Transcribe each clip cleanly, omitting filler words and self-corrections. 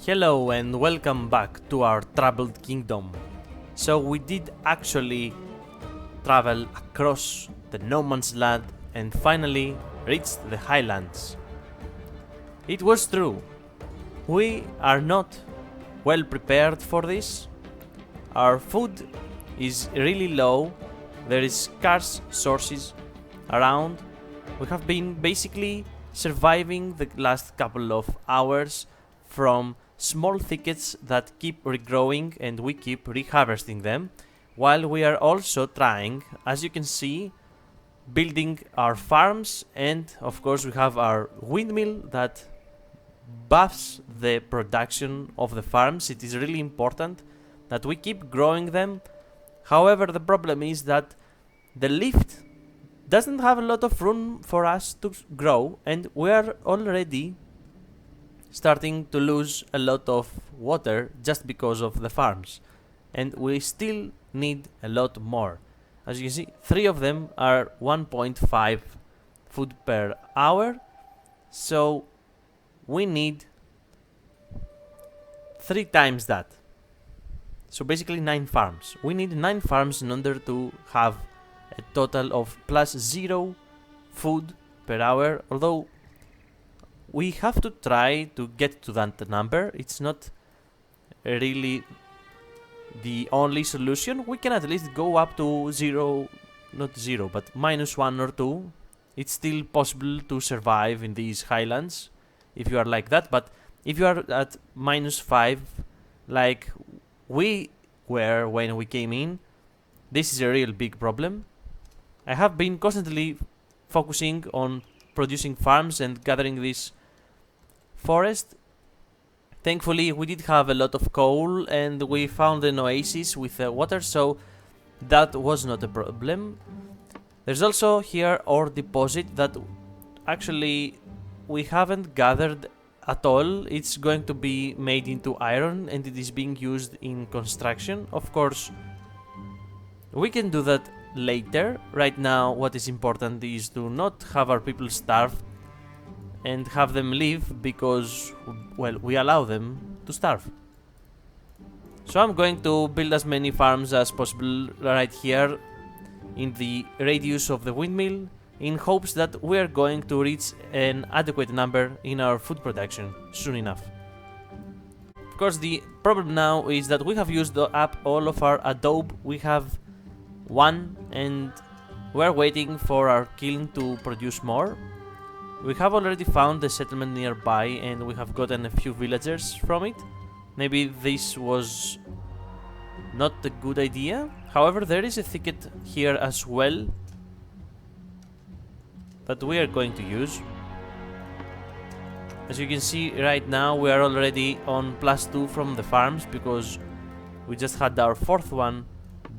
Hello and welcome back to our troubled kingdom. So we did actually travel across the no man's land and finally reached the Highlands. It was true. We are not well prepared for this. Our food is really low. There is scarce sources around. We have been basically surviving the last couple of hours from small thickets that keep regrowing and we keep reharvesting them, while we are also trying, as you can see, building our farms, and of course we have our windmill that buffs the production of the farms. It is really important that we keep growing them. However, the problem is that the lift doesn't have a lot of room for us to grow, and we are already starting to lose a lot of water just because of the farms, and we still need a lot more. As you can see, 3 of them are 1.5 food per hour, so we need 3 times that. So basically 9 farms. We need 9 farms in order to have a total of +0 food per hour, although we have to try to get to that number. It's not really the only solution. We can at least go up to 0, not 0, but -1 or 2. It's still possible to survive in these highlands if you are like that, but if you are at -5, like we were when we came in, this is a real big problem. I have been constantly focusing on producing farms and gathering this forest. Thankfully, we did have a lot of coal and we found an oasis with water, so that was not a problem. There's also here ore deposit that actually we haven't gathered at all. It's going to be made into iron and it is being used in construction. Of course, we can do that later. Right now, what is important is to not have our people starve and have them leave because, well, we allow them to starve. So I'm going to build as many farms as possible right here in the radius of the windmill, in hopes that we are going to reach an adequate number in our food production soon enough. Of course, the problem now is that we have used up all of our adobe. We have 1 and we're waiting for our kiln to produce more. We have already found a settlement nearby and we have gotten a few villagers from it. Maybe this was not a good idea. However, there is a thicket here as well that we are going to use. As you can see right now, we are already on +2 from the farms because we just had our 4th one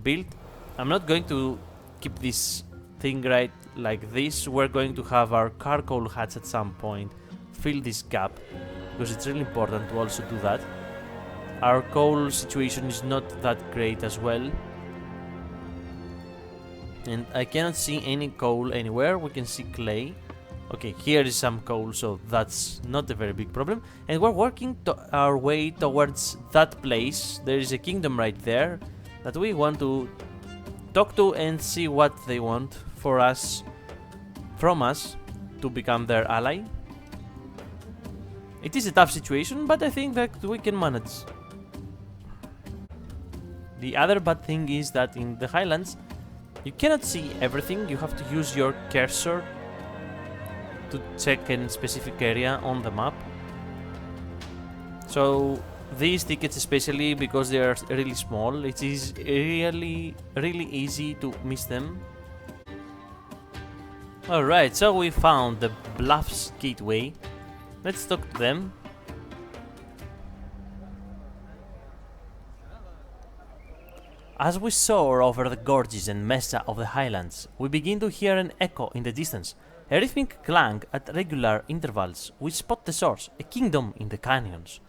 built. I'm not going to keep this thing right like this. We're going to have our charcoal huts at some point fill this gap because it's really important to also do that. Our coal situation is not that great as well, and I cannot see any coal anywhere. We can see clay. Okay, here is some coal, so that's not a very big problem, and we're working our way towards that place. There is a kingdom right there that we want to talk to and see what they want from us to become their ally. It is a tough situation, but I think that we can manage. The other bad thing is that in the Highlands you cannot see everything. You have to use your cursor to check a specific area on the map. So these tickets, especially because they are really small, it is really easy to miss them. Alright, so we found the Bluffs gateway. Let's talk to them. As we soar over the gorges and mesa of the Highlands, we begin to hear an echo in the distance. A rhythmic clang at regular intervals. We spot the source, a kingdom in the canyons.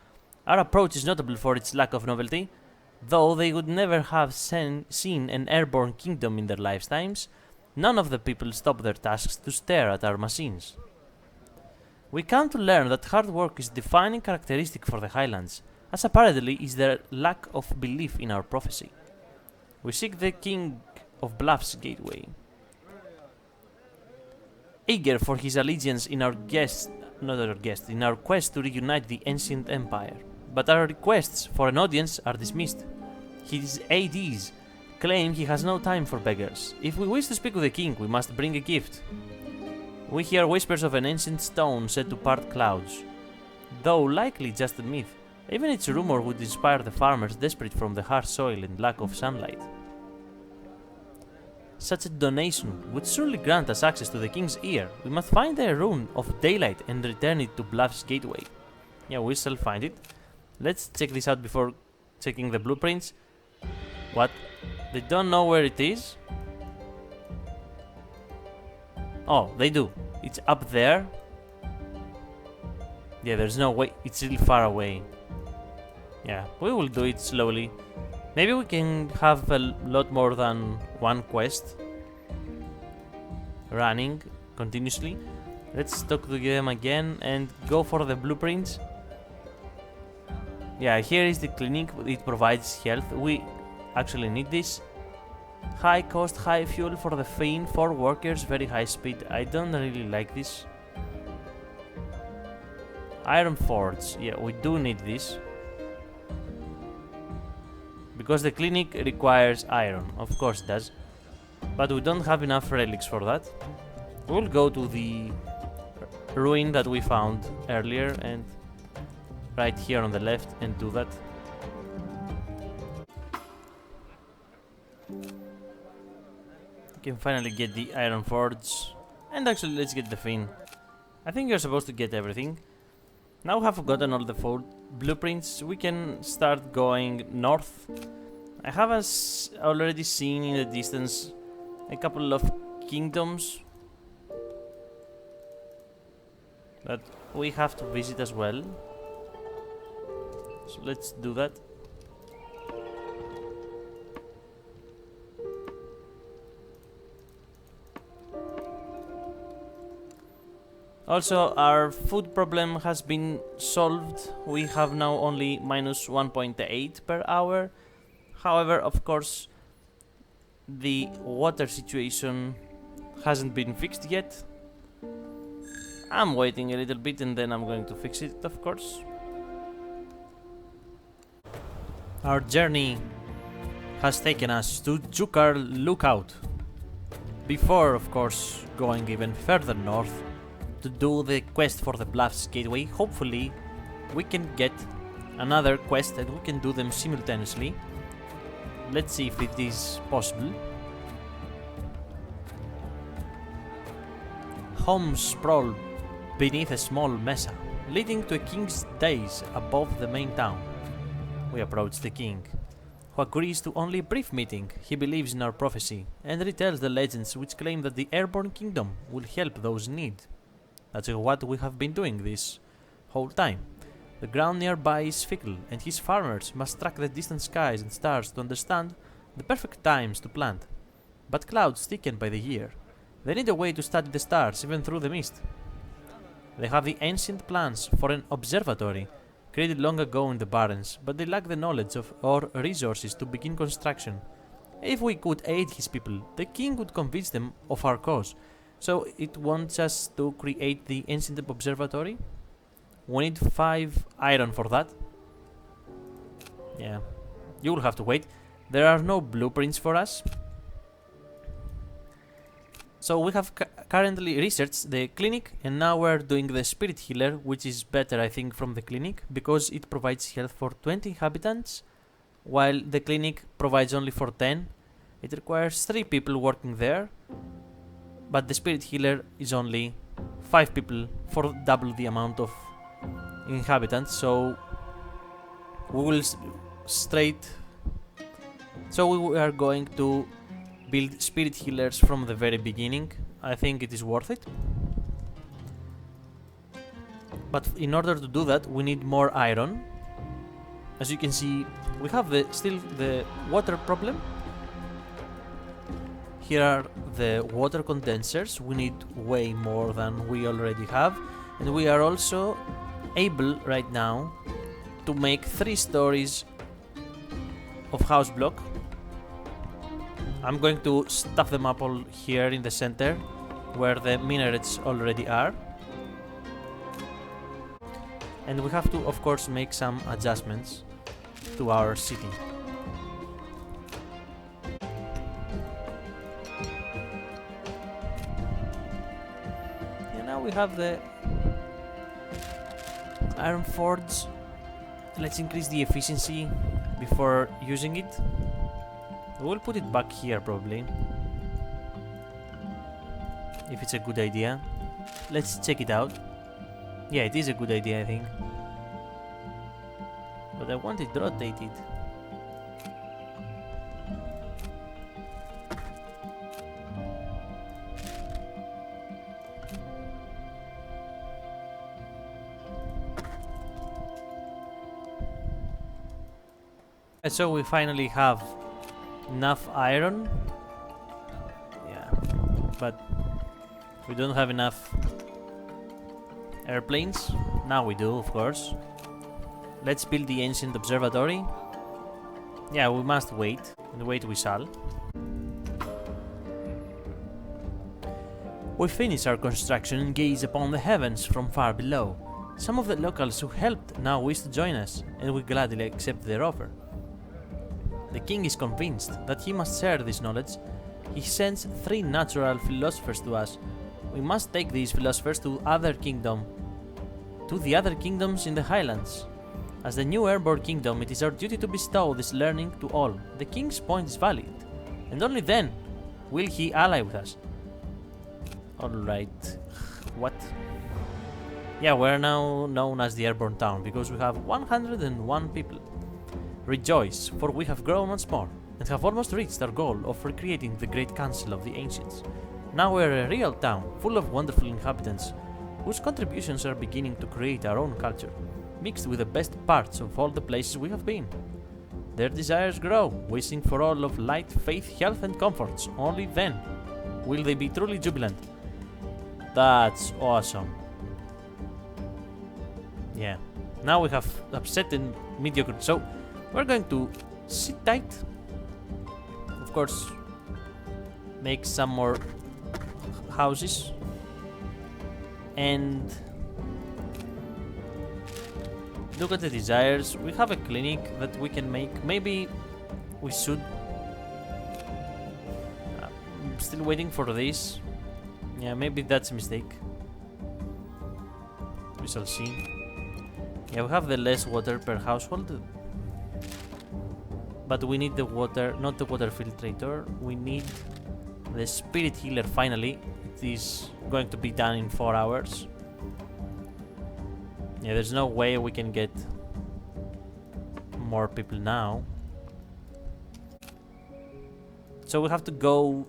Our approach is notable for its lack of novelty. Though they would never have seen an airborne kingdom in their lifetimes, none of the people stop their tasks to stare at our machines. We come to learn that hard work is a defining characteristic for the Highlands, as apparently is their lack of belief in our prophecy. We seek the King of Bluffs gateway. Eager for his allegiance in our in our quest to reunite the ancient empire. But our requests for an audience are dismissed. His ADs claim he has no time for beggars. If we wish to speak with the king, we must bring a gift. We hear whispers of an ancient stone said to part clouds. Though likely just a myth, even its rumor would inspire the farmers desperate from the harsh soil and lack of sunlight. Such a donation would surely grant us access to the king's ear. We must find the rune of daylight and return it to Bluffs gateway. Yeah, we shall find it. Let's check this out before checking the blueprints. What? They don't know where it is? Oh, they do. It's up there. Yeah, there's no way. It's really far away. Yeah, we will do it slowly. Maybe we can have a lot more than one quest running continuously. Let's talk to them again and go for the blueprints. Yeah, here is the clinic. It provides health. We actually need this. High cost, high fuel for the Fiend, 4 workers, very high speed. I don't really like this. Iron Forge. Yeah, we do need this. Because the clinic requires iron. Of course it does. But we don't have enough relics for that. We'll go to the ruin that we found earlier and right here on the left and do that. We can finally get the Iron Forge. And actually let's get the Fin. I think you're supposed to get everything. Now we have gotten all the 4 blueprints, we can start going north. I have already seen in the distance a couple of kingdoms that we have to visit as well. So let's do that. Also, our food problem has been solved. We have now only minus 1.8 per hour. However, of course, the water situation hasn't been fixed yet. I'm waiting a little bit and then I'm going to fix it, of course. Our journey has taken us to Jukar Lookout. Before, of course, going even further north to do the quest for the Bluffs gateway. Hopefully we can get another quest and we can do them simultaneously. Let's see if it is possible. Homes sprawl beneath a small mesa, leading to a king's dais above the main town. We approach the king, who agrees to only a brief meeting. He believes in our prophecy and retells the legends which claim that the Airborne Kingdom will help those in need. That's what we have been doing this whole time. The ground nearby is fickle, and his farmers must track the distant skies and stars to understand the perfect times to plant. But clouds thicken by the year. They need a way to study the stars even through the mist. They have the ancient plans for an observatory created long ago in the Barrens, but they lack the knowledge of or resources to begin construction. If we could aid his people, the king would convince them of our cause. So it wants us to create the ancient observatory. We need 5 iron for that. Yeah, you will have to wait. There are no blueprints for us. So we have currently researched the clinic and now we're doing the spirit healer, which is better I think from the clinic because it provides health for 20 inhabitants while the clinic provides only for 10. It requires 3 people working there. But the spirit healer is only 5 people for double the amount of inhabitants, so we will we are going to build spirit healers from the very beginning. I think it is worth it. But in order to do that, we need more iron. As you can see, we have still the water problem. Here are the water condensers. We need way more than we already have. And we are also able right now to make 3 stories of house block. I'm going to stuff them up all here in the center where the minarets already are. And we have to, of course, make some adjustments to our city. And now we have the iron forge. Let's increase the efficiency before using it. We'll put it back here probably, if it's a good idea. Let's check it out. Yeah, it is a good idea, I think. But I want it rotated. And so we finally have enough iron. Yeah, but we don't have enough airplanes. Now we do, of course. Let's build the ancient observatory. Yeah, we must wait, and wait we shall. We finish our construction and gaze upon the heavens from far below. Some of the locals who helped now wish to join us, and we gladly accept their offer. The king is convinced that he must share this knowledge. He sends 3 natural philosophers to us. We must take these philosophers to the other kingdoms in the Highlands. As the new airborne kingdom, it is our duty to bestow this learning to all. The king's point is valid, and only then will he ally with us. Alright. What? Yeah, we're now known as the airborne town because we have 101 people. Rejoice, for we have grown once more, and have almost reached our goal of recreating the great council of the ancients. Now we're a real town, full of wonderful inhabitants, whose contributions are beginning to create our own culture, mixed with the best parts of all the places we have been. Their desires grow, wishing for all of light, faith, health and comforts. Only then will they be truly jubilant. That's awesome. Yeah, now we have upset and mediocre, so we're going to sit tight. Of course, make some more houses. And look at the desires. We have a clinic that we can make. Maybe we should. I'm still waiting for this. Yeah, maybe that's a mistake. We shall see. Yeah, we have the less water per household. But we need the water, not the water filtrator. We need the spirit healer finally. It is going to be done in 4 hours. Yeah, there's no way we can get more people now. So we have to go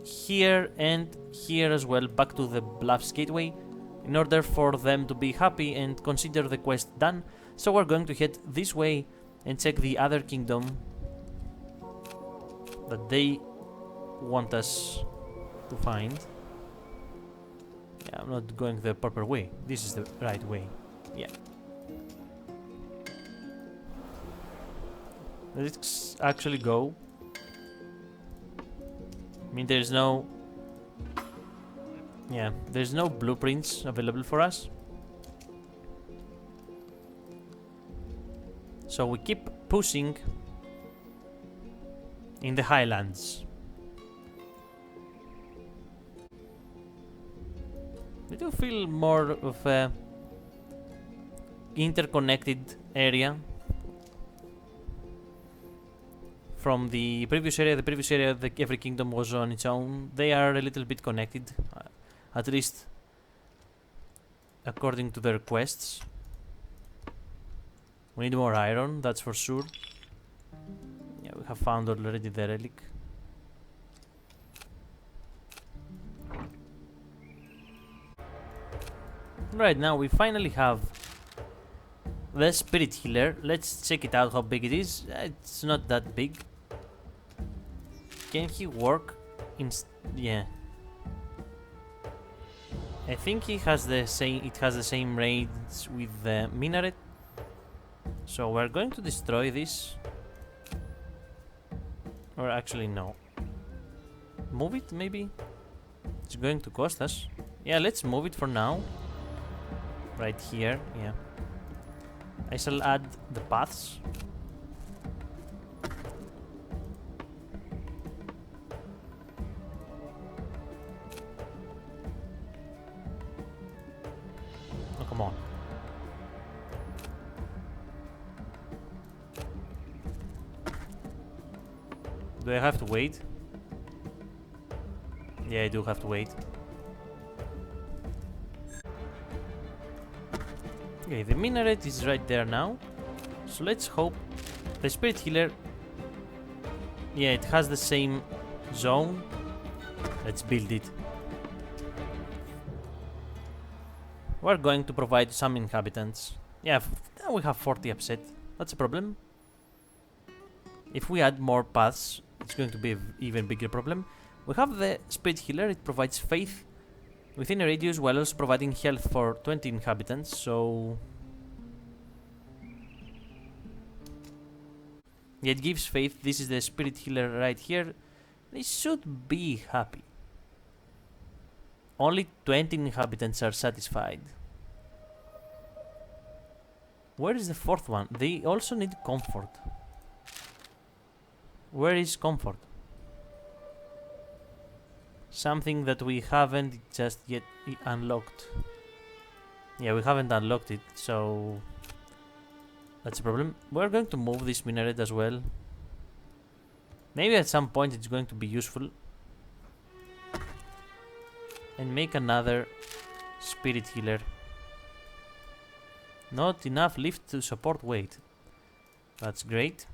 here and here as well, back to the Bluffs gateway, in order for them to be happy and consider the quest done. So we're going to head this way and check the other kingdom that they want us to find. Yeah, I'm not going the proper way. This is the right way. Yeah. Let's actually go. I mean, there's no... Yeah, there's no blueprints available for us. So we keep pushing in the Highlands. We do feel more of a interconnected area from the previous area. The previous area, every kingdom was on its own. They are a little bit connected, at least according to their quests. We need more iron, that's for sure. Yeah, we have found already the relic. Right, now we finally have the spirit healer. Let's check it out how big it is. It's not that big. Can he work in... Yeah. I think it has the same range with the minaret. So we're going to destroy this. Or actually no. Move it maybe? It's going to cost us. Yeah, let's move it for now. Right here, yeah. I shall add the paths. Oh, come on. Do I have to wait? Yeah, I do have to wait. Okay, the minaret is right there now. So let's hope the spirit healer... Yeah, it has the same zone. Let's build it. We're going to provide some inhabitants. Yeah, now we have 40 upset. That's a problem. If we add more paths, it's going to be an even bigger problem. We have the spirit healer. It provides faith within a radius while also providing health for 20 inhabitants, so... Yeah, it gives faith. This is the spirit healer right here. They should be happy. Only 20 inhabitants are satisfied. Where is the fourth one? They also need comfort. Where is comfort? Something that we haven't just yet unlocked. Yeah, we haven't unlocked it, so that's a problem. We're going to move this minaret as well. Maybe at some point it's going to be useful. And make another spirit healer. Not enough lift to support weight. That's great.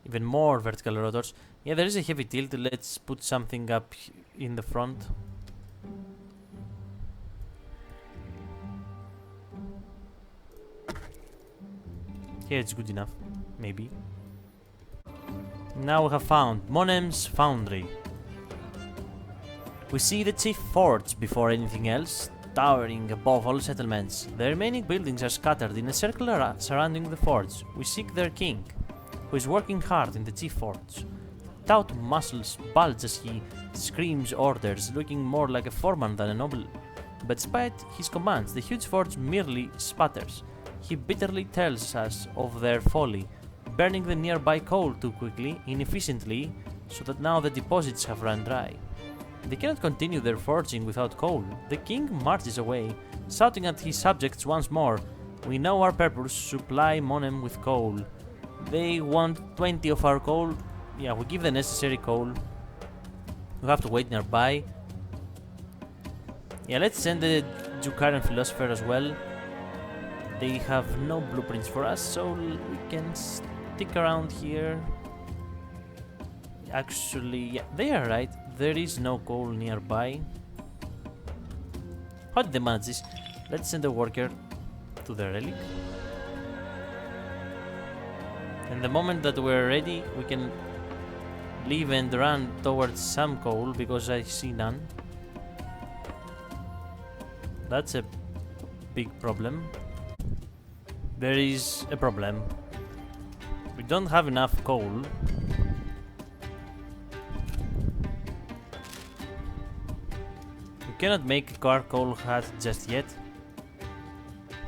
Even more vertical rotors. Yeah, there is a heavy tilt. Let's put something up in the front. Here it's good enough. Maybe. Now we have found Monem's Foundry. We see the chief forge before anything else, towering above all settlements. The remaining buildings are scattered in a circle surrounding the forge. We seek their king, who is working hard in the chief forge. Stout muscles bulge as he screams orders, looking more like a foreman than a noble. But despite his commands, the huge forge merely sputters. He bitterly tells us of their folly, burning the nearby coal too quickly, inefficiently, so that now the deposits have run dry. They cannot continue their forging without coal. The king marches away, shouting at his subjects once more, "We know our purpose, supply Monem with coal." They want 20 of our coal. Yeah, we give the necessary coal. We have to wait nearby. Yeah, let's send the Jukar philosopher as well. They have no blueprints for us, so we can stick around here. Actually, yeah, they are right. There is no coal nearby. How did they manage this? Let's send a worker to the relic. And the moment that we're ready, we can leave and run towards some coal, because I see none. That's a big problem. There is a problem. We don't have enough coal. We cannot make a charcoal hat just yet.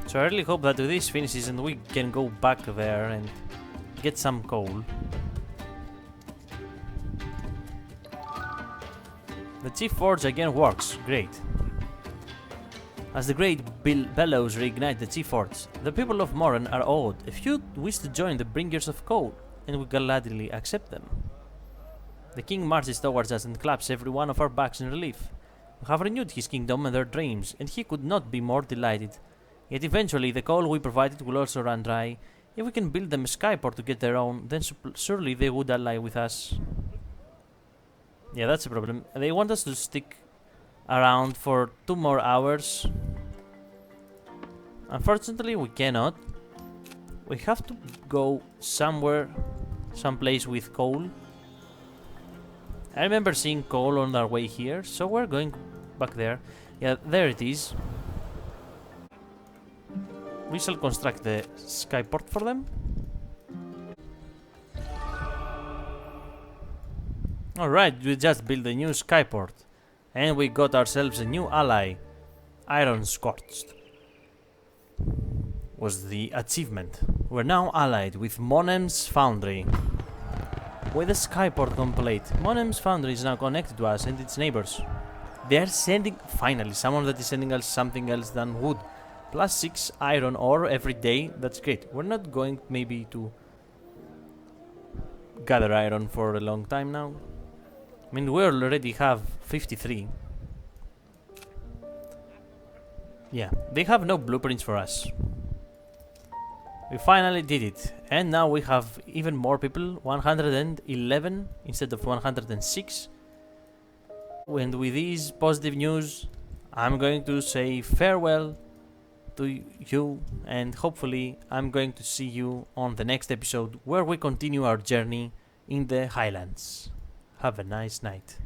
So I really hope that this finishes and we can go back there and get some coal. The chief forge again works. Great. As the great bellows reignite the chief forge, the people of Moran are awed. A few wish to join the bringers of coal, and we gladly accept them. The king marches towards us and claps every one of our backs in relief. We have renewed his kingdom and their dreams, and he could not be more delighted. Yet eventually the coal we provided will also run dry. If we can build them a skyport to get their own, then surely they would ally with us. Yeah, that's a problem. They want us to stick around for 2 more hours. Unfortunately, we cannot. We have to go somewhere, someplace with coal. I remember seeing coal on our way here, so we're going back there. Yeah, there it is. We shall construct the skyport for them. Alright, we just built a new skyport. And we got ourselves a new ally. Iron Scorched was the achievement. We're now allied with Monem's Foundry. With the skyport complete, Monem's Foundry is now connected to us and its neighbors. They're sending, finally, someone that is sending us something else than wood. +6 iron ore every day, that's great. We're not going maybe to gather iron for a long time now. I mean, we already have 53. Yeah, they have no blueprints for us. We finally did it, and now we have even more people, 111 instead of 106. And with these positive news, I'm going to say farewell to you, and hopefully I'm going to see you on the next episode where we continue our journey in the Highlands. Have a nice night.